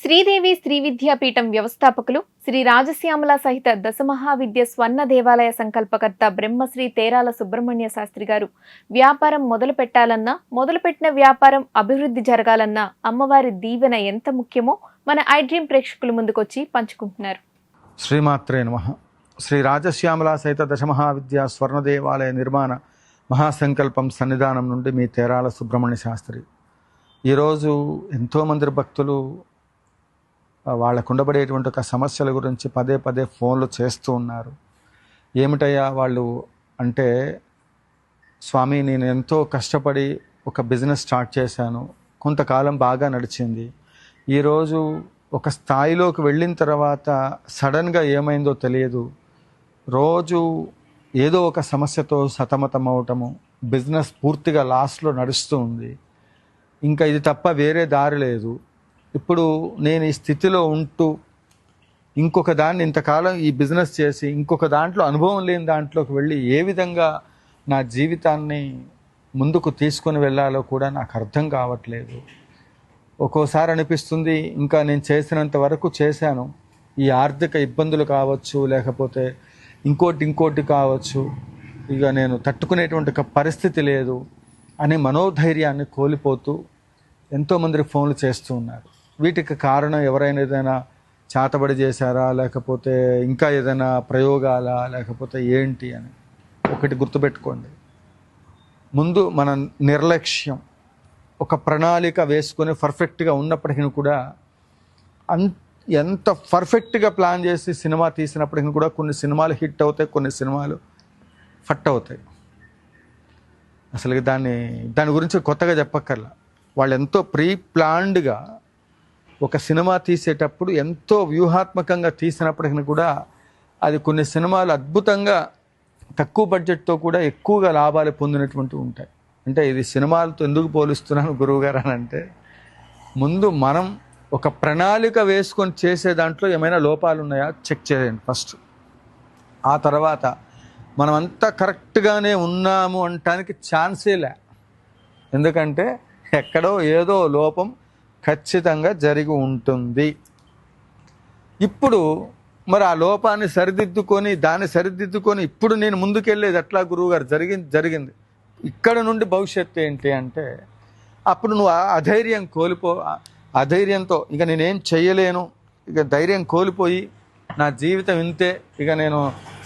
శ్రీదేవి శ్రీ విద్యాపీఠం వ్యవస్థాపకులు శ్రీ రాజశ్యామల సహిత దశమహావిద్య స్వర్ణ దేవాలయ సంకల్పకర్త బ్రహ్మశ్రీ తేరాల సుబ్రహ్మణ్య శాస్త్రి గారు వ్యాపారం మొదలుపెట్టాలన్నా మొదలుపెట్టిన వ్యాపారం అభివృద్ధి జరగాలన్నా అమ్మవారి దీవెన ఎంత ముఖ్యమో మన ఐ డ్రీమ్ ప్రేక్షకుల ముందుకొచ్చి పంచుకుంటున్నారు. శ్రీమాత్రే నమః. శ్రీ రాజశ్యామల సహిత దశమహావిద్య స్వర్ణ దేవాలయ నిర్మాణ మహాసంకల్పం సన్నిధానం నుండి మీ తేరాల సుబ్రహ్మణ్య శాస్త్రి. ఈరోజు ఎంతోమంది భక్తులు వాళ్ళకు ఉండబడేటువంటి ఒక సమస్యల గురించి పదే పదే ఫోన్లు చేస్తూ ఉన్నారు. ఏమిటయ్యా వాళ్ళు అంటే, స్వామి నేను ఎంతో కష్టపడి ఒక బిజినెస్ స్టార్ట్ చేశాను, కొంతకాలం బాగా నడిచింది, ఈరోజు ఒక స్థాయిలోకి వెళ్ళిన తర్వాత సడన్గా ఏమైందో తెలియదు, రోజు ఏదో ఒక సమస్యతో సతమతం అవటము, బిజినెస్ పూర్తిగా లాస్లో నడుస్తూ ఉంది, ఇంకా ఇది తప్ప వేరే దారి లేదు. ఇప్పుడు నేను ఈ స్థితిలో ఉంటూ ఇంకొక దాన్ని ఇంతకాలం ఈ బిజినెస్ చేసి ఇంకొక దాంట్లో అనుభవం లేని దాంట్లోకి వెళ్ళి ఏ విధంగా నా జీవితాన్ని ముందుకు తీసుకొని వెళ్ళాలో కూడా నాకు అర్థం కావట్లేదు. ఒక్కోసారి అనిపిస్తుంది ఇంకా నేను చేసినంత వరకు చేశాను, ఈ ఆర్థిక ఇబ్బందులు కావచ్చు, లేకపోతే ఇంకోటి కావచ్చు, ఇక నేను తట్టుకునేటువంటి పరిస్థితి లేదు అనే మనోధైర్యాన్ని కోల్పోతూ ఎంతోమంది ఫోన్లు చేస్తూ ఉన్నారు. వీటికి కారణం ఎవరైనా ఏదైనా చేతబడి చేశారా, లేకపోతే ఇంకా ఏదైనా ప్రయోగాలా, లేకపోతే ఏంటి అని ఒకటి గుర్తుపెట్టుకోండి. ముందు మన నిర్లక్ష్యం. ఒక ప్రణాళిక వేసుకొని పర్ఫెక్ట్గా ఉన్నప్పటికీ కూడా ఎంత పర్ఫెక్ట్గా ప్లాన్ చేసి సినిమా తీసినప్పటికీ కూడా కొన్ని సినిమాలు హిట్ అవుతాయి, కొన్ని సినిమాలు ఫట్ అవుతాయి. అసలు దాని గురించి కొత్తగా చెప్పక్కర్లా. వాళ్ళు ఎంతో ప్రీ ప్లాన్డ్గా ఒక సినిమా తీసేటప్పుడు ఎంతో వ్యూహాత్మకంగా తీసినప్పటికీ కూడా అది కొన్ని సినిమాలు అద్భుతంగా తక్కువ బడ్జెట్తో కూడా ఎక్కువగా లాభాలు పొందినటువంటి ఉంటాయి. అంటే ఇది సినిమాలతో ఎందుకు పోలుస్తున్నాను గురువుగారు అని అంటే, ముందు మనం ఒక ప్రణాళిక వేసుకొని చేసే దాంట్లో ఏమైనా లోపాలు ఉన్నాయా చెక్ చేయండి ఫస్ట్. ఆ తర్వాత మనమంతా కరెక్ట్గానే ఉన్నాము అనటానికి ఛాన్సే లే. ఎందుకంటే ఎక్కడో ఏదో లోపం ఖచ్చితంగా జరిగి ఉంటుంది. ఇప్పుడు మరి ఆ లోపాన్ని సరిదిద్దుకొని ఇప్పుడు నేను ముందుకెళ్ళేది ఎట్లా గురువుగారు? జరిగింది ఇక్కడ నుండి భవిష్యత్తు ఏంటి అంటే, అప్పుడు నువ్వు అధైర్యంతో ఇక నేనేం చెయ్యలేను, ఇక ధైర్యం కోల్పోయి నా జీవితం ఇంతే, ఇక నేను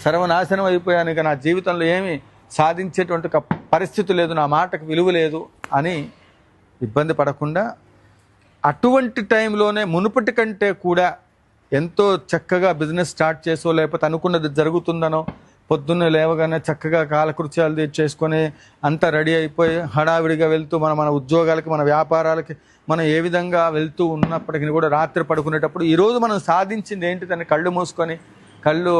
సర్వనాశనం అయిపోయాను, ఇక నా జీవితంలో ఏమీ సాధించేటువంటి పరిస్థితి లేదు, నా మాటకు విలువ లేదు అని ఇబ్బంది పడకుండా అటువంటి టైంలోనే మునుపటి కంటే కూడా ఎంతో చక్కగా బిజినెస్ స్టార్ట్ చేసో, లేకపోతే అనుకున్నది జరుగుతుందనో, పొద్దున్నే లేవగానే చక్కగా కాలకృత్యాలు చేసుకొని అంతా రెడీ అయిపోయి హడావిడిగా వెళ్తూ మన ఉద్యోగాలకి, మన వ్యాపారాలకి మనం ఏ విధంగా వెళ్తూ ఉన్నప్పటికీ కూడా రాత్రి పడుకునేటప్పుడు ఈరోజు మనం సాధించింది ఏంటిదని కళ్ళు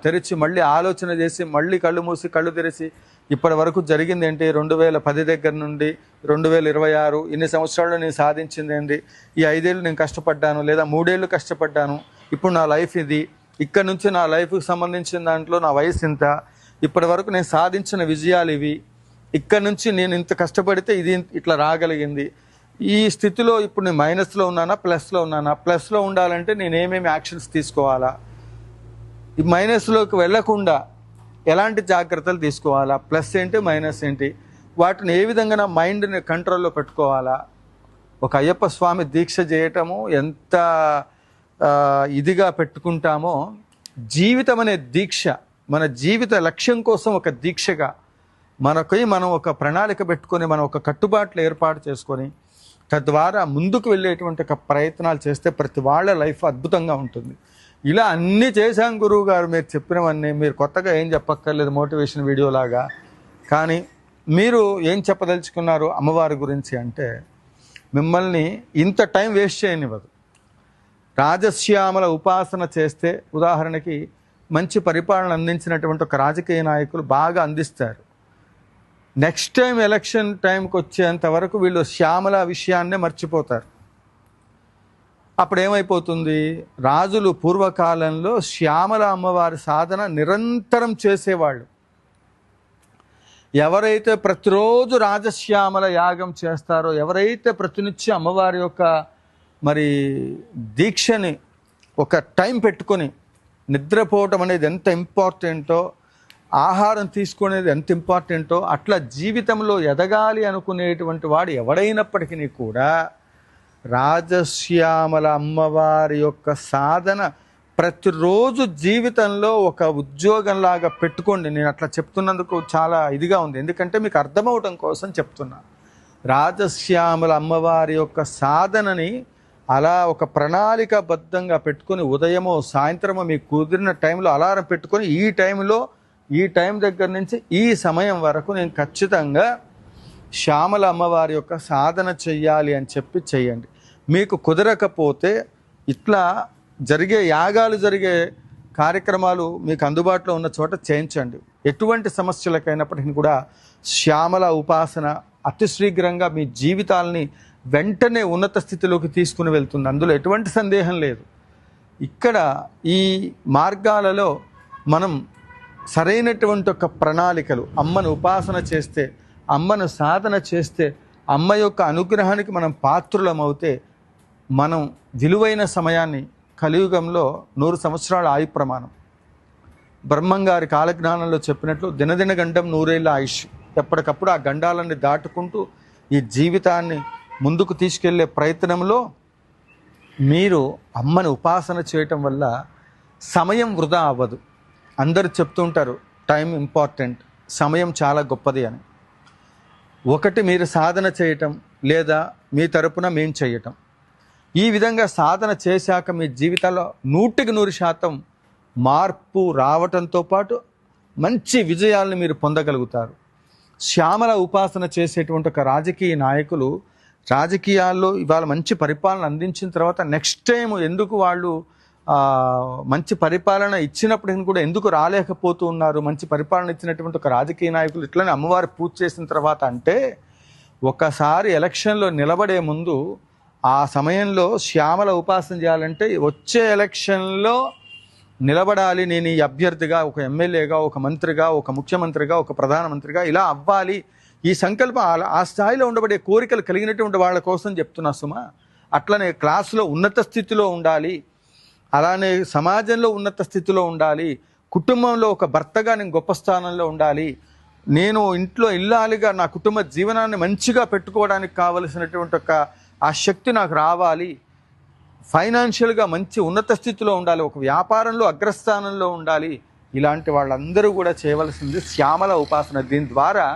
తెరిచి మళ్ళీ ఆలోచన చేసి మళ్ళీ కళ్ళు మూసి కళ్ళు తెరిచి ఇప్పటి వరకు జరిగింది ఏంటి, 2010 దగ్గర నుండి 2026 ఇన్ని సంవత్సరాల్లో నేను సాధించింది ఏంటి, ఈ 5 ఏళ్ళు నేను కష్టపడ్డాను, లేదా 3 ఏళ్ళు కష్టపడ్డాను, ఇప్పుడు నా లైఫ్ ఇది, ఇక్కడ నుంచి నా లైఫ్కి సంబంధించిన దాంట్లో నా వయసు ఇంత, ఇప్పటి వరకు నేను సాధించిన విజయాలు ఇవి, ఇక్కడ నుంచి నేను ఇంత కష్టపడితే ఇది ఇట్లా రాగలిగింది, ఈ స్థితిలో ఇప్పుడు నేను మైనస్లో ఉన్నానా ప్లస్లో ఉండాలంటే నేను ఏమేమి యాక్షన్స్ తీసుకోవాలా, ఈ మైనస్లోకి వెళ్లకుండా ఎలాంటి జాగ్రత్తలు తీసుకోవాలా, ప్లస్ ఏంటి మైనస్ ఏంటి, వాటిని ఏ విధంగా నా మైండ్ని కంట్రోల్లో పెట్టుకోవాలా. ఒక అయ్యప్ప స్వామి దీక్ష చేయటము ఎంత ఇదిగా పెట్టుకుంటామో, జీవితం అనే దీక్ష మన జీవిత లక్ష్యం కోసం ఒక దీక్షగా మనం ఒక ప్రణాళిక పెట్టుకొని మనం ఒక కట్టుబాట్లు ఏర్పాటు చేసుకొని తద్వారా ముందుకు వెళ్ళేటువంటి ఒక ప్రయత్నాలు చేస్తే ప్రతి వాళ్ళ లైఫ్ అద్భుతంగా ఉంటుంది. ఇలా అన్నీ చేశాం గురువు గారు, మీరు చెప్పినవన్నీ, మీరు కొత్తగా ఏం చెప్పక్కర్లేదు మోటివేషన్ వీడియోలాగా. కానీ మీరు ఏం చెప్పదలుచుకున్నారు అమ్మవారి గురించి అంటే, మిమ్మల్ని ఇంత టైం వేస్ట్ చేయనివ్వదు. రాజశ్యామల ఉపాసన చేస్తే, ఉదాహరణకి మంచి పరిపాలన అందించినటువంటి ఒక రాజకీయ నాయకులు బాగా అందిస్తారు. నెక్స్ట్ టైం ఎలక్షన్ టైంకి వచ్చేంత వరకు వీళ్ళు శ్యామల విషయాన్నే మర్చిపోతారు. అప్పుడు ఏమైపోతుంది, రాజులు పూర్వకాలంలో శ్యామల అమ్మవారి సాధన నిరంతరం చేసేవాళ్ళు. ఎవరైతే ప్రతిరోజు రాజశ్యామల యాగం చేస్తారో, ఎవరైతే ప్రతినిత్యం అమ్మవారి యొక్క మరి దీక్షని ఒక టైం పెట్టుకొని నిద్రపోవటం అనేది ఎంత ఇంపార్టెంటో, ఆహారం తీసుకునేది ఎంత ఇంపార్టెంటో, అట్లా జీవితంలో ఎదగాలి అనుకునేటువంటి వాడు ఎవడైనప్పటికీ కూడా రాజశ్యామల అమ్మవారి యొక్క సాధన ప్రతిరోజు జీవితంలో ఒక ఉద్యోగంలాగా పెట్టుకోండి. నేను అట్లా చెప్తున్నందుకు చాలా ఇదిగా ఉంది, ఎందుకంటే మీకు అర్థమవటం కోసం చెప్తున్నా. రాజశ్యామల అమ్మవారి యొక్క సాధనని అలా ఒక ప్రణాళికాబద్ధంగా పెట్టుకొని ఉదయమో సాయంత్రమో మీకు కుదిరిన టైంలో అలారం పెట్టుకొని ఈ టైం దగ్గర నుంచి ఈ సమయం వరకు నేను ఖచ్చితంగా శ్యామల అమ్మవారి యొక్క సాధన చెయ్యాలి అని చెప్పి చెయ్యండి. మీకు కుదరకపోతే ఇట్లా యాగాలు జరిగే కార్యక్రమాలు మీకు అందుబాటులో ఉన్న చోట చేయించండి. ఎటువంటి సమస్యలకైనప్పటికీ కూడా శ్యామల ఉపాసన అతి శీఘ్రంగా మీ జీవితాలని వెంటనే ఉన్నత స్థితిలోకి తీసుకుని వెళ్తుంది, అందులో ఎటువంటి సందేహం లేదు. ఇక్కడ ఈ మార్గాలలో మనం సరైనటువంటి ఒక ప్రణాళికలు, అమ్మను ఉపాసన చేస్తే, అమ్మను సాధన చేస్తే, అమ్మ యొక్క అనుగ్రహానికి మనం పాత్రులమవుతే మనం విలువైన సమయాన్ని, కలియుగంలో 100 సంవత్సరాల ఆయు ప్రమాణం, బ్రహ్మంగారి కాలజ్ఞానంలో చెప్పినట్లు దినదిన గండం 100 ఏళ్ళ ఆయుష్. ఎప్పటికప్పుడు ఆ గండాలన్నీ దాటుకుంటూ ఈ జీవితాన్ని ముందుకు తీసుకెళ్లే ప్రయత్నంలో మీరు అమ్మని ఉపాసన చేయటం వల్ల సమయం వృధా అవ్వదు. అందరూ చెప్తుంటారు టైం ఇంపార్టెంట్, సమయం చాలా గొప్పది అని. ఒకటి మీరు సాధన చేయటం, లేదా మీ తరపున మేము చేయటం. ఈ విధంగా సాధన చేశాక మీ జీవితాల్లో 100% మార్పు రావటంతో పాటు మంచి విజయాలను మీరు పొందగలుగుతారు. శ్యామల ఉపాసన చేసేటువంటి ఒక రాజకీయ నాయకులు రాజకీయాల్లో ఇవాళ మంచి పరిపాలన అందించిన తర్వాత నెక్స్ట్ టైం ఎందుకు వాళ్ళు మంచి పరిపాలన ఇచ్చినప్పటికీ కూడా ఎందుకు రాలేకపోతూ ఉన్నారు? మంచి పరిపాలన ఇచ్చినటువంటి ఒక రాజకీయ నాయకులు ఇట్లనే అమ్మవారి పూజ చేసిన తర్వాత అంటే, ఒకసారి ఎలక్షన్లో నిలబడే ముందు ఆ సమయంలో శ్యామల ఉపాసన చేయాలంటే వచ్చే ఎలక్షన్లో నిలబడాలి, నేను ఈ అభ్యర్థిగా, ఒక ఎమ్మెల్యేగా, ఒక మంత్రిగా, ఒక ముఖ్యమంత్రిగా, ఒక ప్రధానమంత్రిగా ఇలా అవ్వాలి, ఈ సంకల్పం ఆ స్థాయిలో ఉండబడే కోరికలు కలిగినటువంటి వాళ్ళ కోసం చెప్తున్నా సుమా. అట్లనే క్లాసులో ఉన్నత స్థితిలో ఉండాలి, అలానే సమాజంలో ఉన్నత స్థితిలో ఉండాలి, కుటుంబంలో ఒక భర్తగా నేను గొప్ప స్థానంలో ఉండాలి, నేను ఇంట్లో ఇల్లాలిగా నా కుటుంబ జీవనాన్ని మంచిగా పెట్టుకోవడానికి కావలసినటువంటి ఒక ఆ శక్తి నాకు రావాలి, ఫైనాన్షియల్గా మంచి ఉన్నత స్థితిలో ఉండాలి, ఒక వ్యాపారంలో అగ్రస్థానంలో ఉండాలి. ఇలాంటి వాళ్ళందరూ కూడా చేయవలసింది శ్యామల ఉపాసన. దీని ద్వారా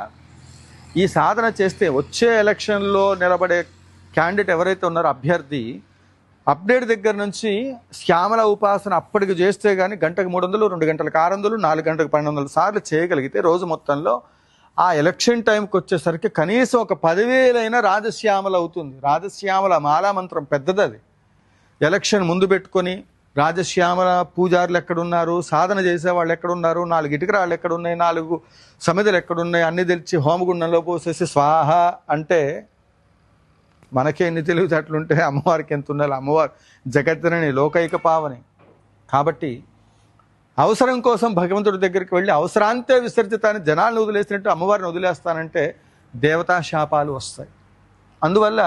ఈ సాధన చేస్తే వచ్చే ఎలక్షన్లో నిలబడే క్యాండిడేట్ ఎవరైతే ఉన్నారో అభ్యర్థి, అప్డేట్ దగ్గర నుంచి శ్యామల ఉపాసన అప్పటికి చేస్తే కానీ గంటకు 300, 2 గంటలకు 600, 4 గంటలకు 1200 సార్లు చేయగలిగితే రోజు మొత్తంలో ఆ ఎలక్షన్ టైంకి వచ్చేసరికి కనీసం ఒక 10,000 అయినా రాజశ్యామల అవుతుంది. రాజశ్యామల మాలా మంత్రం పెద్దది అది. ఎలక్షన్ ముందు పెట్టుకొని రాజశ్యామల పూజారులు ఎక్కడున్నారు, సాధన చేసేవాళ్ళు ఎక్కడున్నారు, 4 ఇటుకరాళ్ళు ఎక్కడున్నాయి, 4 సమిధులు ఎక్కడున్నాయి అన్నీ తెలిసి హోమగుండంలో పోసేసి స్వాహ అంటే మనకే ఎన్ని తెలివితేటలుంటే అమ్మవారికి ఎంత ఉండాలి. అమ్మవారు జగత్తరని లోకైక పావని. కాబట్టి అవసరం కోసం భగవంతుడి దగ్గరికి వెళ్ళి అవసరాంతే విసర్జితాన్ని జనాలను వదిలేసినట్టు అమ్మవారిని వదిలేస్తానంటే దేవతా శాపాలు వస్తాయి. అందువల్ల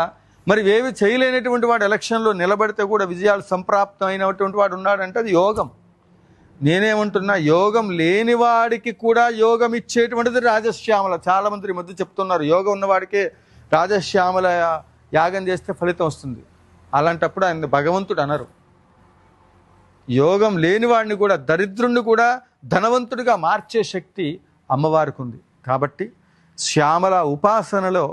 మరి ఏవి చేయలేనటువంటి వాడు ఎలక్షన్లో నిలబడితే కూడా విజయాలు సంప్రాప్తం అయినటువంటి వాడు ఉన్నాడంటే అది యోగం. నేనేమంటున్నా, యోగం లేని వాడికి కూడా యోగం ఇచ్చేటువంటిది రాజశ్యామల. చాలామంది ఈ మధ్య చెప్తున్నారు యోగం ఉన్నవాడికే రాజశ్యామల యాగం చేస్తే ఫలితం వస్తుంది. అలాంటప్పుడు ఆయన భగవంతుడు అనరు. యోగం లేనివాడిని కూడా, దరిద్రుణ్ణి కూడా ధనవంతుడిగా మార్చే శక్తి అమ్మవారికి ఉంది. కాబట్టి శ్యామల ఉపాసనలో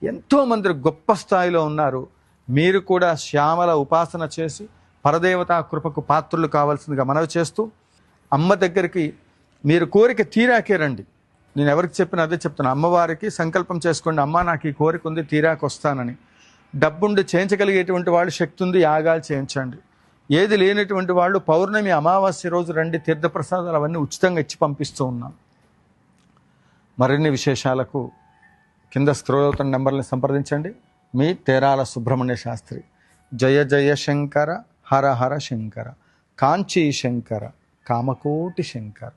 ఎంతోమంది గొప్ప స్థాయిలో ఉన్నారు. మీరు కూడా శ్యామల ఉపాసన చేసి పరదేవతా కృపకు పాత్రులు కావాల్సిందిగా మనవి చేస్తూ, అమ్మ దగ్గరికి మీరు కోరిక తీరాకే రండి. నేను ఎవరికి చెప్పినా అదే చెప్తాను, అమ్మవారికి సంకల్పం చేసుకోండి, అమ్మ నాకు ఈ కోరిక ఉంది తీరాక వస్తానని. డబ్బుండి చేయించగలిగేటువంటి వాళ్ళు, శక్తి ఉంది యాగాలు చేయించండి. ఏది లేనటువంటి వాళ్ళు పౌర్ణమి అమావాస్య రోజు రండి, తీర్థప్రసాదాలు అవన్నీ ఉచితంగా ఇచ్చి పంపిస్తూ ఉన్నాం. మరిన్ని విశేషాలకు కింద స్క్రోల్ అవుతున్న నెంబర్ని సంప్రదించండి. మీ తేరాల సుబ్రహ్మణ్య శాస్త్రి. జయ జయ శంకర, హర హర శంకర, కాంచీ శంకర, కామకోటి శంకర.